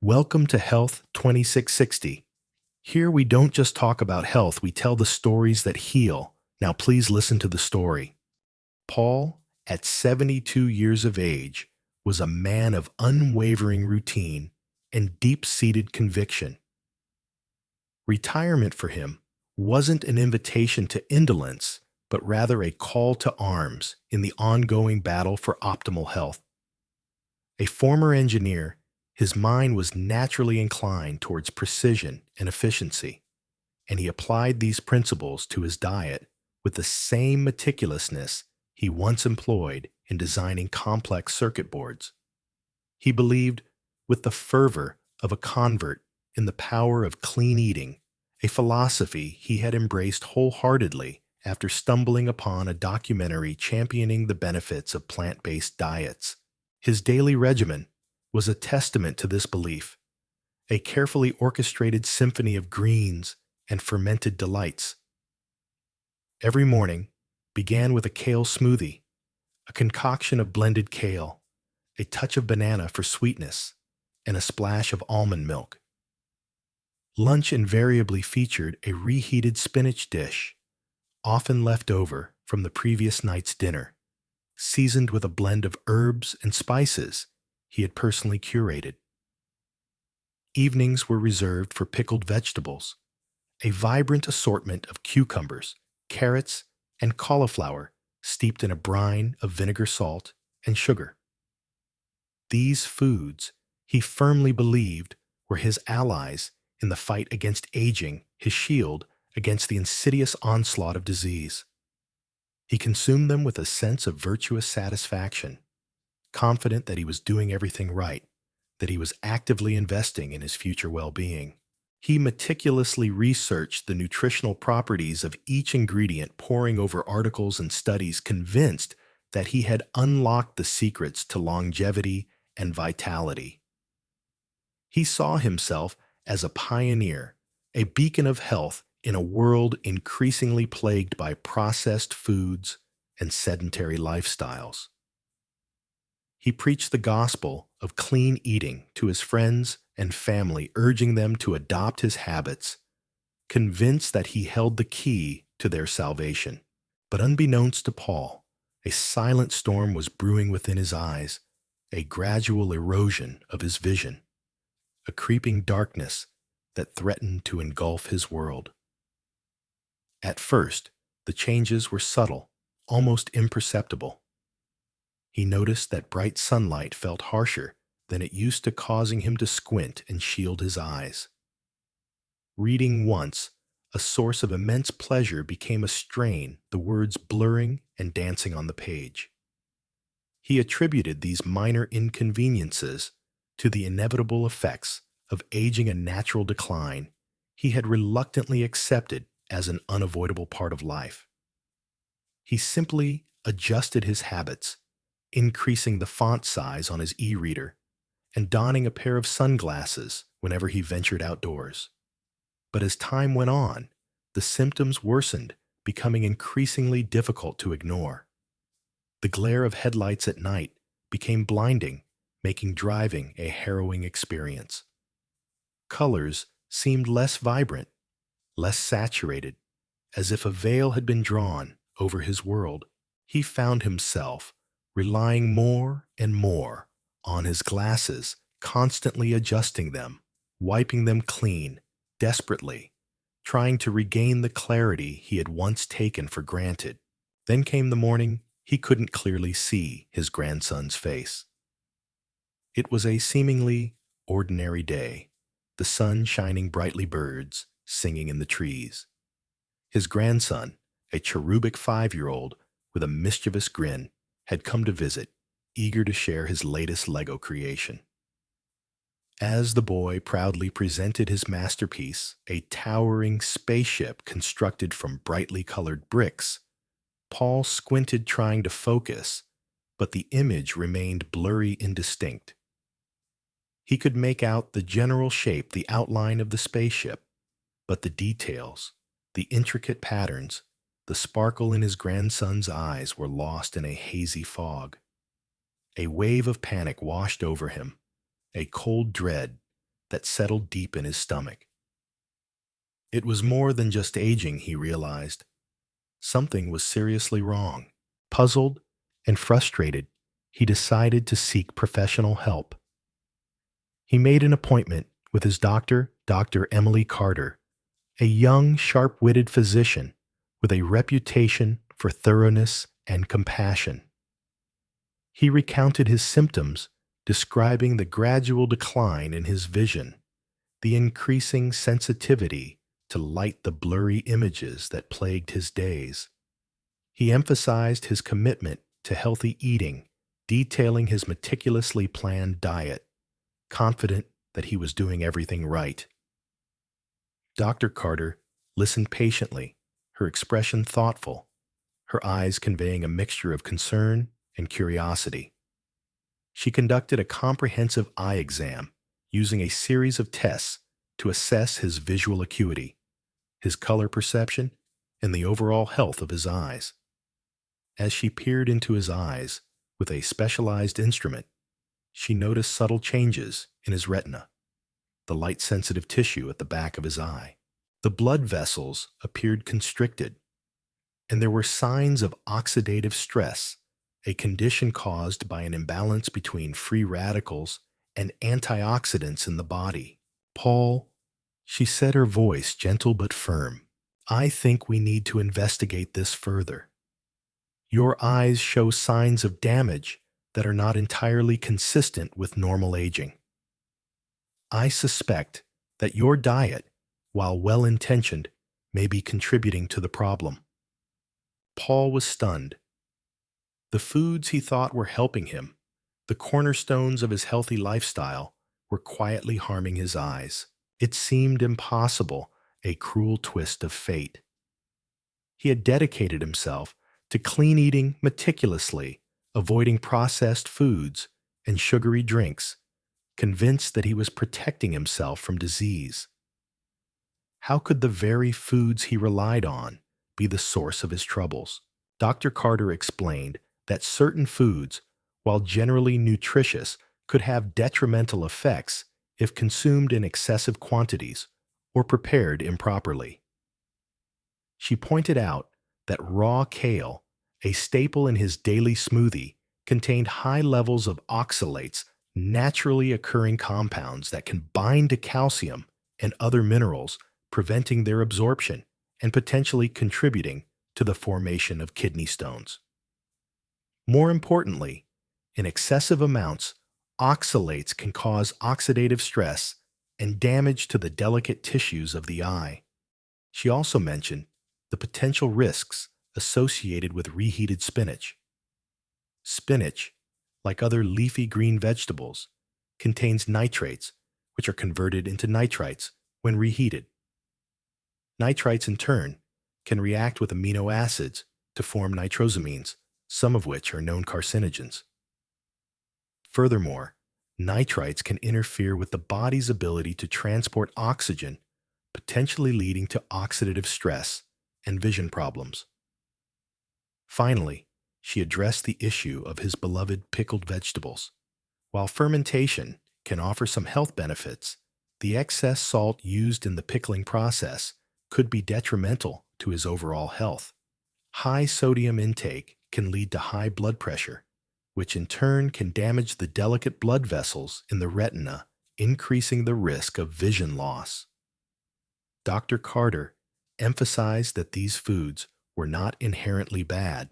Welcome to Health 2660. Here we don't just talk about health, we tell the stories that heal. Now please listen to the story. Paul, at 72 years of age, was a man of unwavering routine and deep-seated conviction. Retirement for him wasn't an invitation to indolence, but rather a call to arms in the ongoing battle for optimal health. A former engineer, his mind was naturally inclined towards precision and efficiency, and he applied these principles to his diet with the same meticulousness he once employed in designing complex circuit boards. He believed with the fervor of a convert in the power of clean eating, a philosophy he had embraced wholeheartedly after stumbling upon a documentary championing the benefits of plant-based diets. His daily regimen was a testament to this belief, a carefully orchestrated symphony of greens and fermented delights. Every morning began with a kale smoothie, a concoction of blended kale, a touch of banana for sweetness, and a splash of almond milk. Lunch invariably featured a reheated spinach dish, often left over from the previous night's dinner, seasoned with a blend of herbs and spices he had personally curated. Evenings were reserved for pickled vegetables, a vibrant assortment of cucumbers, carrots, and cauliflower steeped in a brine of vinegar, salt, and sugar. These foods, he firmly believed, were his allies in the fight against aging, his shield against the insidious onslaught of disease. He consumed them with a sense of virtuous satisfaction, confident that he was doing everything right, that he was actively investing in his future well-being. He meticulously researched the nutritional properties of each ingredient, poring over articles and studies, convinced that he had unlocked the secrets to longevity and vitality. He saw himself as a pioneer, a beacon of health in a world increasingly plagued by processed foods and sedentary lifestyles. He preached the gospel of clean eating to his friends and family, urging them to adopt his habits, convinced that he held the key to their salvation. But unbeknownst to Paul, a silent storm was brewing within his eyes, a gradual erosion of his vision, a creeping darkness that threatened to engulf his world. At first, the changes were subtle, almost imperceptible. He noticed that bright sunlight felt harsher than it used to, causing him to squint and shield his eyes. Reading once, a source of immense pleasure, became a strain, the words blurring and dancing on the page. He attributed these minor inconveniences to the inevitable effects of aging, a natural decline he had reluctantly accepted as an unavoidable part of life. He simply adjusted his habits, increasing the font size on his e-reader and donning a pair of sunglasses whenever he ventured outdoors. But as time went on, the symptoms worsened, becoming increasingly difficult to ignore. The glare of headlights at night became blinding, making driving a harrowing experience. Colors seemed less vibrant, less saturated, as if a veil had been drawn over his world. He found himself relying more and more on his glasses, constantly adjusting them, wiping them clean, desperately, trying to regain the clarity he had once taken for granted. Then came the morning he couldn't clearly see his grandson's face. It was a seemingly ordinary day, the sun shining brightly, birds singing in the trees. His grandson, a cherubic 5-year-old with a mischievous grin, had come to visit, eager to share his latest Lego creation. As the boy proudly presented his masterpiece, a towering spaceship constructed from brightly colored bricks, Paul squinted, trying to focus, but the image remained blurry, indistinct. He could make out the general shape, the outline of the spaceship, but the details, the intricate patterns, the sparkle in his grandson's eyes were lost in a hazy fog. A wave of panic washed over him, a cold dread that settled deep in his stomach. It was more than just aging, he realized. Something was seriously wrong. Puzzled and frustrated, he decided to seek professional help. He made an appointment with his doctor, Dr. Emily Carter, a young, sharp-witted physician with a reputation for thoroughness and compassion. He recounted his symptoms, describing the gradual decline in his vision, the increasing sensitivity to light, the blurry images that plagued his days. He emphasized his commitment to healthy eating, detailing his meticulously planned diet, confident that he was doing everything right. Dr. Carter listened patiently, her expression thoughtful, her eyes conveying a mixture of concern and curiosity. She conducted a comprehensive eye exam using a series of tests to assess his visual acuity, his color perception, and the overall health of his eyes. As she peered into his eyes with a specialized instrument, she noticed subtle changes in his retina, the light-sensitive tissue at the back of his eye. The blood vessels appeared constricted, and there were signs of oxidative stress, a condition caused by an imbalance between free radicals and antioxidants in the body. "Paul," she said, her voice gentle but firm, "I think we need to investigate this further. Your eyes show signs of damage that are not entirely consistent with normal aging. I suspect that your diet, while well-intentioned, may be contributing to the problem." Paul was stunned. The foods he thought were helping him, the cornerstones of his healthy lifestyle, were quietly harming his eyes. It seemed impossible, a cruel twist of fate. He had dedicated himself to clean eating meticulously, avoiding processed foods and sugary drinks, convinced that he was protecting himself from disease. How could the very foods he relied on be the source of his troubles? Dr. Carter explained that certain foods, while generally nutritious, could have detrimental effects if consumed in excessive quantities or prepared improperly. She pointed out that raw kale, a staple in his daily smoothie, contained high levels of oxalates, naturally occurring compounds that can bind to calcium and other minerals, preventing their absorption and potentially contributing to the formation of kidney stones. More importantly, in excessive amounts, oxalates can cause oxidative stress and damage to the delicate tissues of the eye. She also mentioned the potential risks associated with reheated spinach. Spinach, like other leafy green vegetables, contains nitrates, which are converted into nitrites when reheated. Nitrites, in turn, can react with amino acids to form nitrosamines, some of which are known carcinogens. Furthermore, nitrites can interfere with the body's ability to transport oxygen, potentially leading to oxidative stress and vision problems. Finally, she addressed the issue of his beloved pickled vegetables. While fermentation can offer some health benefits, the excess salt used in the pickling process could be detrimental to his overall health. High sodium intake can lead to high blood pressure, which in turn can damage the delicate blood vessels in the retina, increasing the risk of vision loss. Dr. Carter emphasized that these foods were not inherently bad.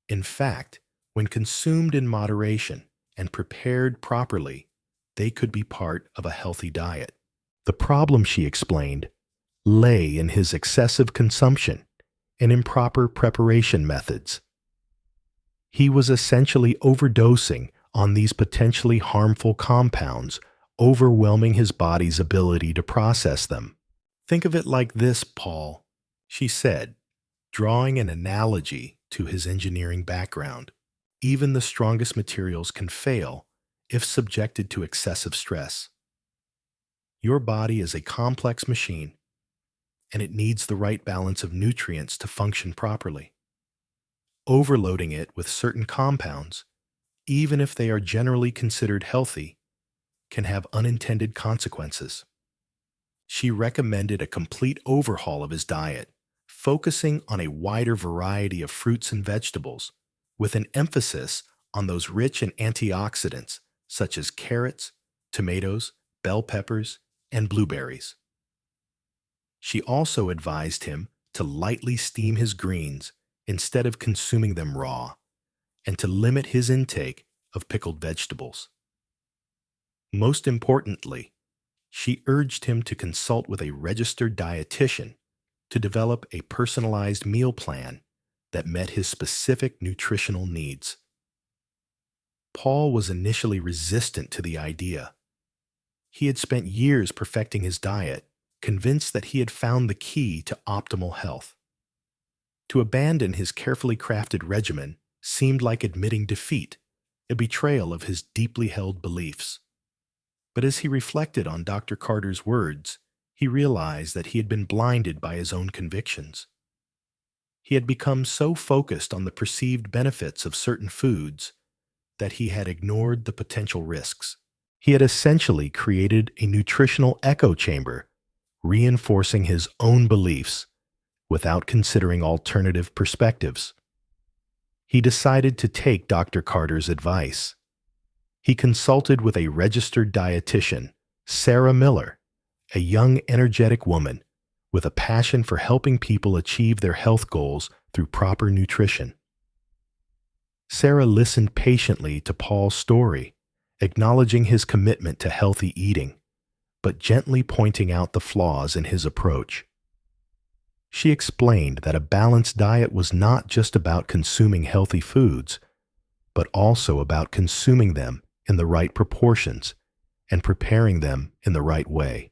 In fact, when consumed in moderation and prepared properly, they could be part of a healthy diet. The problem, she explained, lay in his excessive consumption and improper preparation methods. He was essentially overdosing on these potentially harmful compounds, overwhelming his body's ability to process them. "Think of it like this, Paul," she said, drawing an analogy to his engineering background. "Even the strongest materials can fail if subjected to excessive stress. Your body is a complex machine, and it needs the right balance of nutrients to function properly. Overloading it with certain compounds, even if they are generally considered healthy, can have unintended consequences. She recommended a complete overhaul of his diet, focusing on a wider variety of fruits and vegetables, with an emphasis on those rich in antioxidants such as carrots, tomatoes, bell peppers, and blueberries. She also advised him to lightly steam his greens instead of consuming them raw, and to limit his intake of pickled vegetables. Most importantly, she urged him to consult with a registered dietitian to develop a personalized meal plan that met his specific nutritional needs. Paul was initially resistant to the idea. He had spent years perfecting his diet, convinced that he had found the key to optimal health. To abandon his carefully crafted regimen seemed like admitting defeat, a betrayal of his deeply held beliefs. But as he reflected on Dr. Carter's words, he realized that he had been blinded by his own convictions. He had become so focused on the perceived benefits of certain foods that he had ignored the potential risks. He had essentially created a nutritional echo chamber, reinforcing his own beliefs without considering alternative perspectives. He decided to take Dr. Carter's advice. He consulted with a registered dietitian, Sarah Miller, a young, energetic woman with a passion for helping people achieve their health goals through proper nutrition. Sarah listened patiently to Paul's story, acknowledging his commitment to healthy eating, but gently pointing out the flaws in his approach. She explained that a balanced diet was not just about consuming healthy foods, but also about consuming them in the right proportions and preparing them in the right way.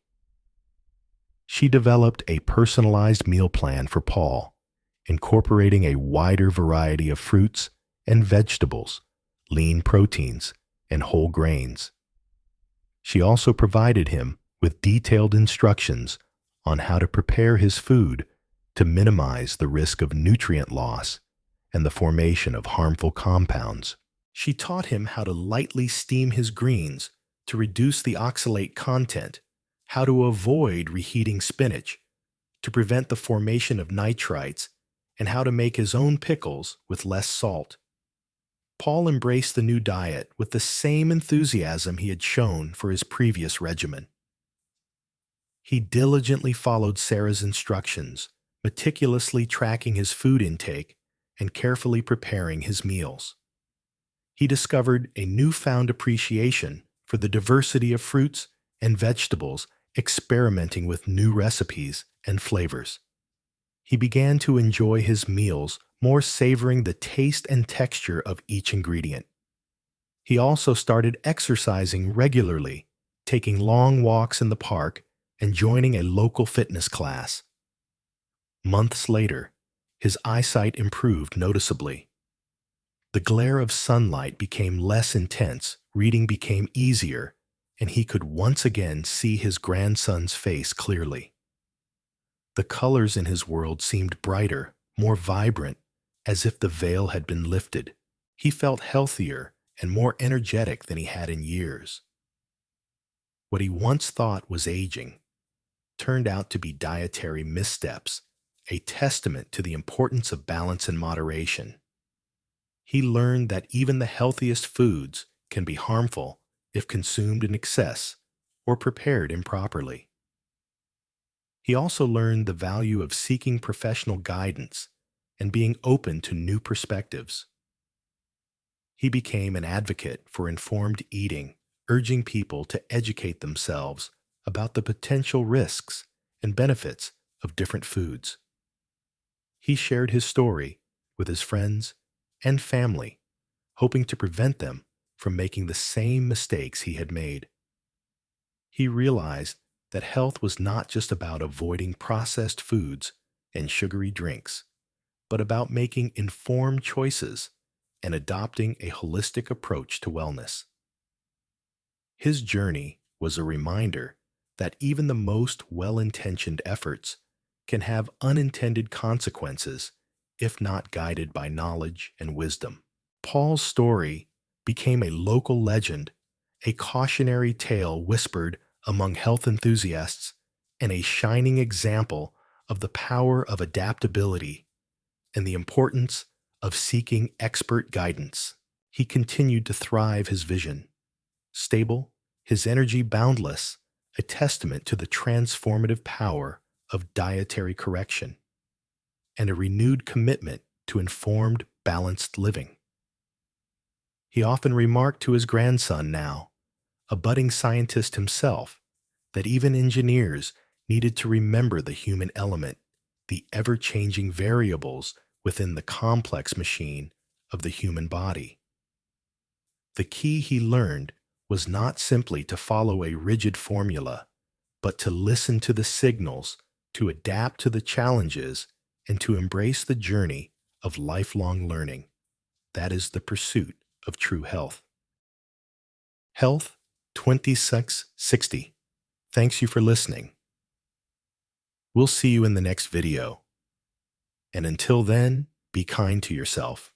She developed a personalized meal plan for Paul, incorporating a wider variety of fruits and vegetables, lean proteins, and whole grains. She also provided him with detailed instructions on how to prepare his food to minimize the risk of nutrient loss and the formation of harmful compounds. She taught him how to lightly steam his greens to reduce the oxalate content, how to avoid reheating spinach to prevent the formation of nitrites, and how to make his own pickles with less salt. Paul embraced the new diet with the same enthusiasm he had shown for his previous regimen. He diligently followed Sarah's instructions, meticulously tracking his food intake and carefully preparing his meals. He discovered a newfound appreciation for the diversity of fruits and vegetables, experimenting with new recipes and flavors. He began to enjoy his meals more, savoring the taste and texture of each ingredient. He also started exercising regularly, taking long walks in the park and joining a local fitness class. Months later, his eyesight improved noticeably. The glare of sunlight became less intense, reading became easier, and he could once again see his grandson's face clearly. The colors in his world seemed brighter, more vibrant, as if the veil had been lifted. He felt healthier and more energetic than he had in years. What he once thought was aging turned out to be dietary missteps, a testament to the importance of balance and moderation. He learned that even the healthiest foods can be harmful if consumed in excess or prepared improperly. He also learned the value of seeking professional guidance and being open to new perspectives. He became an advocate for informed eating, urging people to educate themselves about the potential risks and benefits of different foods. He shared his story with his friends and family, hoping to prevent them from making the same mistakes he had made. He realized that health was not just about avoiding processed foods and sugary drinks, but about making informed choices and adopting a holistic approach to wellness. His journey was a reminder that even the most well-intentioned efforts can have unintended consequences if not guided by knowledge and wisdom. Paul's story became a local legend, a cautionary tale whispered among health enthusiasts, and a shining example of the power of adaptability and the importance of seeking expert guidance. He continued to thrive his vision, stable, his energy boundless, a testament to the transformative power of dietary correction, and a renewed commitment to informed, balanced living. He often remarked to his grandson, now a budding scientist himself, that even engineers needed to remember the human element, the ever-changing variables within the complex machine of the human body. The key, he learned, was not simply to follow a rigid formula, but to listen to the signals, to adapt to the challenges, and to embrace the journey of lifelong learning. That is the pursuit of true health. Health 2660. Thanks you for listening. We'll see you in the next video. And until then, be kind to yourself.